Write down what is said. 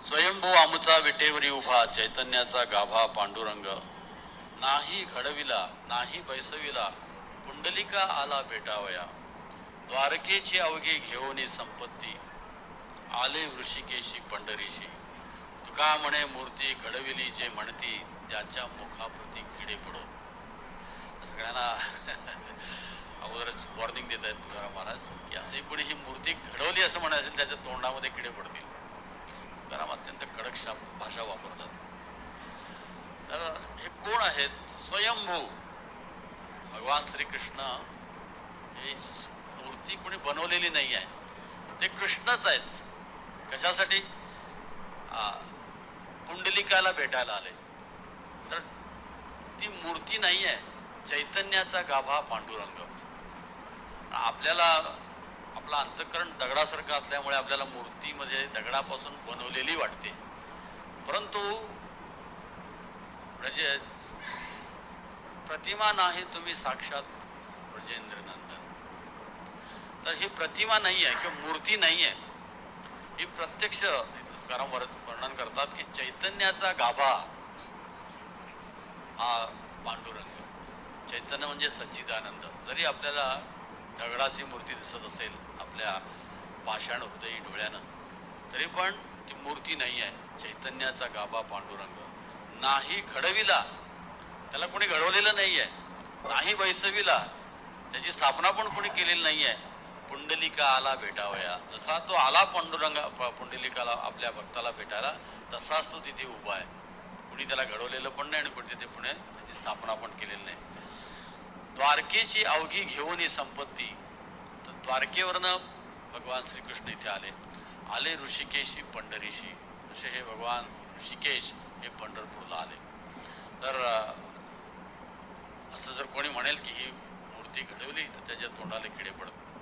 स्वयंभू आमुचा विटेवरी उभा चैतन्याचा गाभा पांडुरंग नाही घडविला नाही बैसविला पुंडलिका आला भेटावया द्वारकेची अवघी घेऊनी संपत्ती आले ऋषिकेशी पंढरीशी तुका म्हणे मूर्ती घडविली जे म्हणती त्याच्या मुखाप्रती किडे पडो. सगळ्यांना अगोदरच वॉर्निंग देत आहेत तुकाराम महाराज की असे कोणी ही मूर्ती घडवली असं म्हणायचं त्याच्या तोंडामध्ये किडे पडतील. तुकाराम अत्यंत कडक भाषा वापरतात. तर हे कोण आहेत? स्वयंभू भगवान श्रीकृष्ण ही मूर्ती कोणी बनवलेली नाही आहे, ते कृष्णच आहेच. कशासाठी? पुंडलिकाला भेटायला आले. तर ती मूर्ती नाही आहे, चैतन्याचा गाभा पांडुरंग. आपल्याला आपलं अंतःकरण दगडासारखं असल्यामुळे आपल्याला मूर्तीमध्ये दगडापासून बनवलेली वाटते, परंतु म्हणजे प्रतिमा नाही, तुम्ही साक्षात ब्रजेंद्र नंदन. तर ही प्रतिमा नाही आहे किंवा मूर्ती नाही आहे, ही प्रत्यक्ष वर्णन करतात की चैतन्याचा गाभा हा पांडुरंग. चैतन्य म्हणजे सच्चिदानंद. जरी आपल्याला दगडाची मूर्ती दिसत असेल आपल्या पाषाण हृदयी डोळ्यानं, तरी पण ती मूर्ती नाही आहे. चैतन्याचा गाभा पांडुरंग नाही घडविला, त्याला कोणी घडवलेलं नाही आहे, नाही बैसविला, त्याची स्थापना पण कोणी केलेली नाही आहे. पुंडलिका आला भेटावया, जसा तो आला पुंडलिकाला आपल्या भक्ताला भेटायला, तसाच तो तिथे उभा आहे. कुणी त्याला घडवलेलं पण नाही आणि कुणी तिथे पुणे त्याची स्थापना पण केलेली नाही. द्वारकेची अवघी घेऊन ही संपत्ती. तर द्वारकेवरनं भगवान श्रीकृष्ण इथे आले ऋषिकेशी पंढरीशी. असे हे भगवान ऋषिकेश हे पंढरपूरला आले. तर असं जर कोणी म्हणेल की ही मूर्ती घडवली तर त्याच्या तोंडाला किडे पडतात.